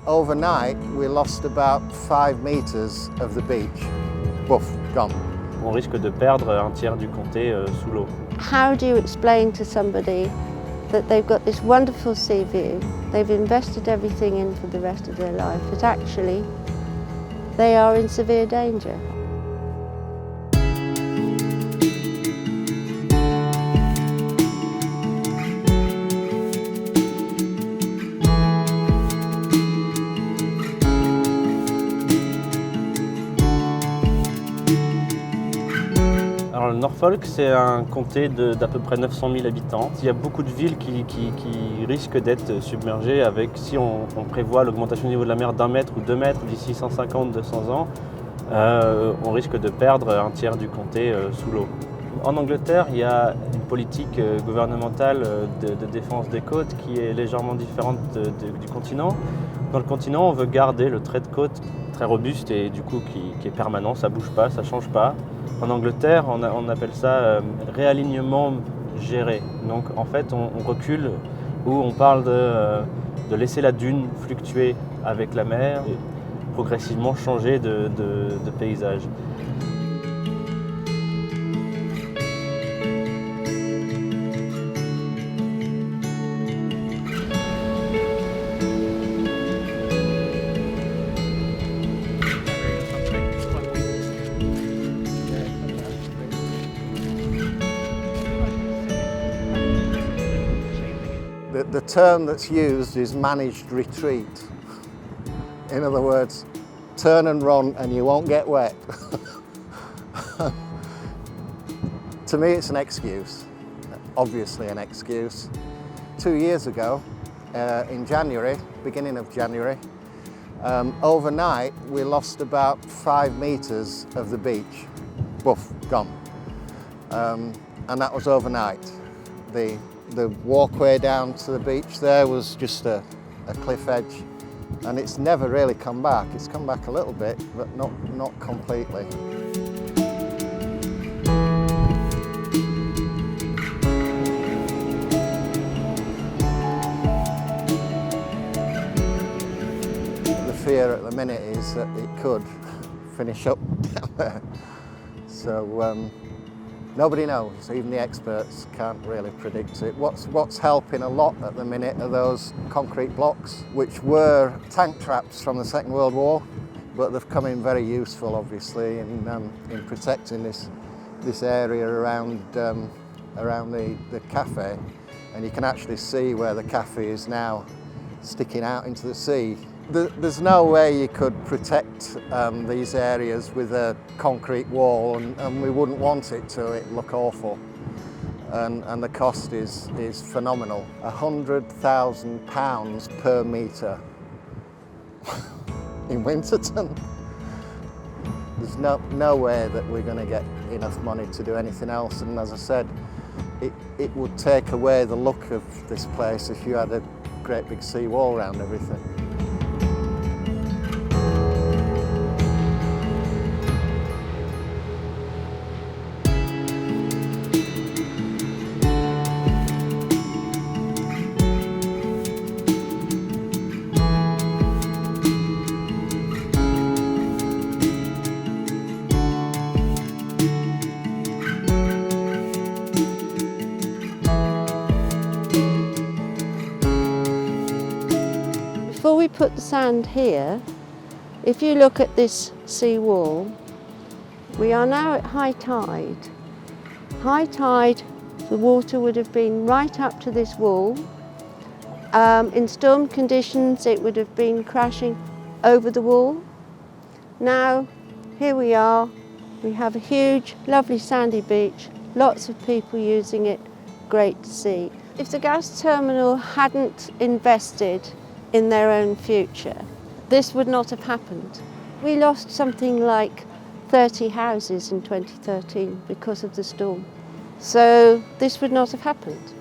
overnight we lost about 5 meters of the beach. Woof, gone. On risque de perdre un tiers du comté sous l'eau. How do you explain to somebody that they've got this wonderful sea view, they've invested everything in for the rest of their life, but actually they are in severe danger? Alors, le Norfolk, c'est un comté d'à peu près 900 000 habitants. Il y a beaucoup de villes qui risquent d'être submergées avec, si on prévoit l'augmentation du niveau de la mer d'1 mètre ou 2 mètres d'ici 150-200 ans, on risque de perdre un tiers du comté sous l'eau. En Angleterre, il y a une politique gouvernementale de défense des côtes qui est légèrement différente du continent. Dans le continent, on veut garder le trait de côte très robuste et du coup qui est permanent, ça ne bouge pas, ça ne change pas. En Angleterre, on appelle ça réalignement géré. Donc en fait, on recule ou on parle de laisser la dune fluctuer avec la mer et progressivement changer de paysage. The term that's used is managed retreat. In other words, turn and run and you won't get wet. To me, it's an excuse, obviously an excuse. 2 years ago, in January, beginning of January, overnight we lost about 5 meters of the beach. Woof, gone. And that was overnight. The walkway down to the beach there was just a cliff edge, and it's never really come back. It's come back a little bit, but not completely. The fear at the minute is that it could finish up down there. So nobody knows, even the experts can't really predict it. What's helping a lot at the minute are those concrete blocks, which were tank traps from the Second World War, but they've come in very useful, obviously, in protecting this area around the cafe. And you can actually see where the cafe is now sticking out into the sea. There's no way you could protect these areas with a concrete wall, and we wouldn't want it to. It'd look awful. And the cost is phenomenal. £100,000 per metre in Winterton. There's no way that we're going to get enough money to do anything else. And as I said, it would take away the look of this place if you had a great big sea wall around everything. Before we put the sand here, if you look at this sea wall, we are now at high tide. High tide, the water would have been right up to this wall. In storm conditions, it would have been crashing over the wall. Now, here we are. We have a huge, lovely sandy beach, lots of people using it, great to see. If the gas terminal hadn't invested in their own future, this would not have happened. We lost something like 30 houses in 2013 because of the storm. So this would not have happened.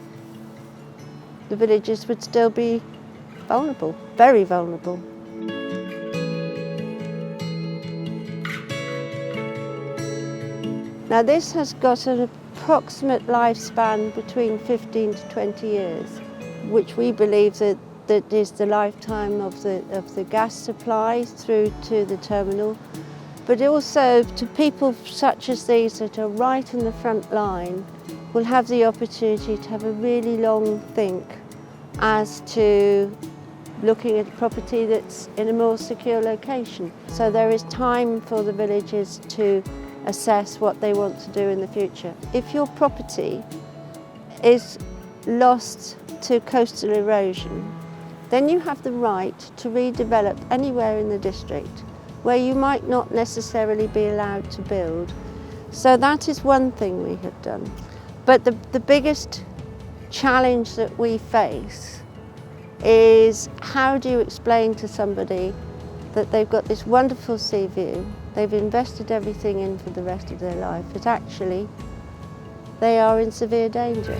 The villages would still be vulnerable, very vulnerable. Now this has got an approximate lifespan between 15 to 20 years, which we believe that that is the lifetime of the gas supply through to the terminal, but also to people such as these that are right in the front line will have the opportunity to have a really long think as to looking at a property that's in a more secure location. So there is time for the villagers to assess what they want to do in the future. If your property is lost to coastal erosion, then you have the right to redevelop anywhere in the district where you might not necessarily be allowed to build. So that is one thing we have done. But the biggest challenge that we face is how do you explain to somebody that they've got this wonderful sea view, they've invested everything in for the rest of their life, but actually they are in severe danger.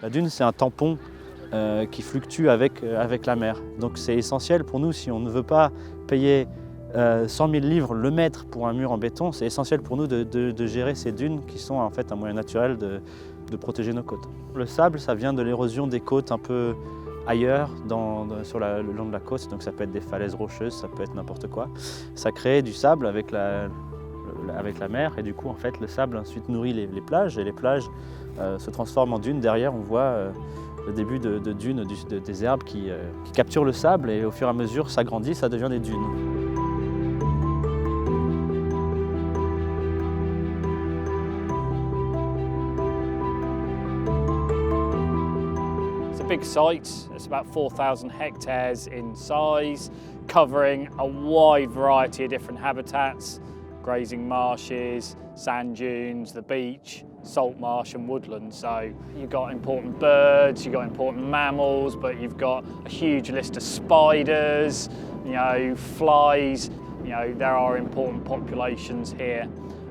La dune, c'est un tampon qui fluctue avec la mer. Donc c'est essentiel pour nous, si on ne veut pas payer 100 000 livres le mètre pour un mur en béton, c'est essentiel pour nous de gérer ces dunes qui sont en fait un moyen naturel de protéger nos côtes. Le sable, ça vient de l'érosion des côtes un peu ailleurs, le long de la côte, donc ça peut être des falaises rocheuses, ça peut être n'importe quoi. Ça crée du sable avec la mer et du coup en fait le sable ensuite nourrit les plages et les plages se transforment en dunes. Derrière on voit le début de dunes, des herbes qui capturent le sable et au fur et à mesure ça grandit, ça devient des dunes. It's a big site. It's about 4,000 hectares in size, covering a wide variety of different habitats, grazing marshes, sand dunes, the beach, salt marsh and woodland. So you've got important birds, you've got important mammals, but you've got a huge list of spiders, flies, there are important populations here.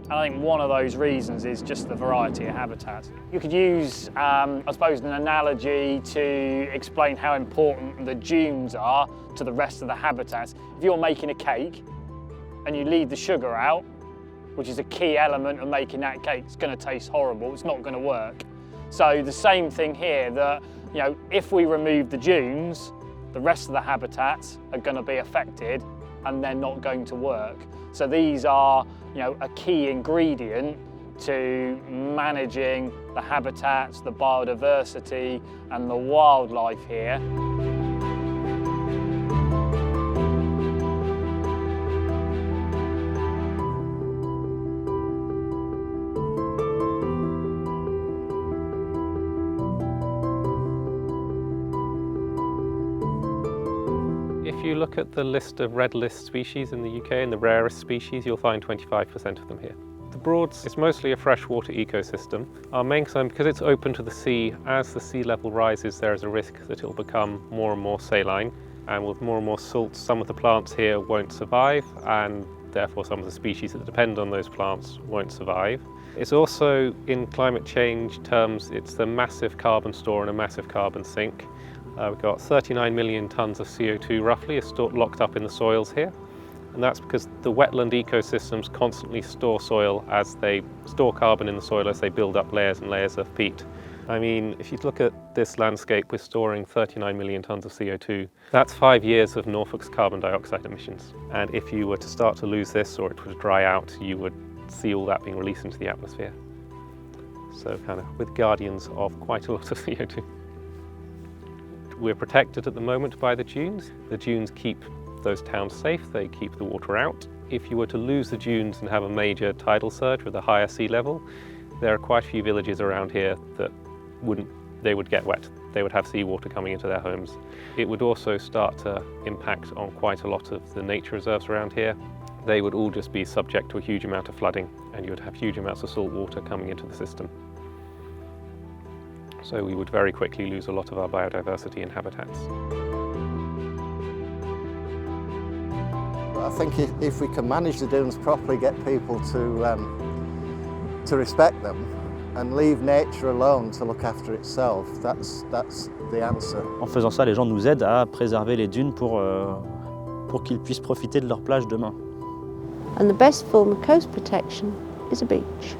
And I think one of those reasons is just the variety of habitats. You could use, I suppose, an analogy to explain how important the dunes are to the rest of the habitats. If you're making a cake and you leave the sugar out, which is a key element of making that cake, it's going to taste horrible, it's not going to work. So the same thing here, that if we remove the dunes, the rest of the habitats are going to be affected and they're not going to work. So these are a key ingredient to managing the habitats, the biodiversity and the wildlife here. If you look at the list of red list species in the UK and the rarest species, you'll find 25% of them here. The Broads is mostly a freshwater ecosystem. Our main concern, because it's open to the sea, as the sea level rises, there is a risk that it will become more and more saline. And with more and more salt, some of the plants here won't survive, and therefore some of the species that depend on those plants won't survive. It's also, in climate change terms, it's the massive carbon store and a massive carbon sink. We've got 39 million tonnes of CO2 roughly locked up in the soils here, and that's because the wetland ecosystems constantly store soil as they store carbon in the soil as they build up layers and layers of peat. I mean, if you look at this landscape, we're storing 39 million tonnes of CO2. That's 5 years of Norfolk's carbon dioxide emissions. And if you were to start to lose this or it were to dry out, you would see all that being released into the atmosphere. So kind of with guardians of quite a lot of CO2. We're protected at the moment by the dunes. The dunes keep those towns safe, they keep the water out. If you were to lose the dunes and have a major tidal surge with a higher sea level, there are quite a few villages around here that they would get wet. They would have seawater coming into their homes. It would also start to impact on quite a lot of the nature reserves around here. They would all just be subject to a huge amount of flooding, and you would have huge amounts of salt water coming into the system. So we would very quickly lose a lot of our biodiversity and habitats. I think if we can manage the dunes properly, get people to respect them, and leave nature alone to look after itself. That's the answer. En faisant ça, les gens nous aident à préserver les dunes pour qu'ils puissent profiter de leur plage demain. And the best form of coast protection is a beach.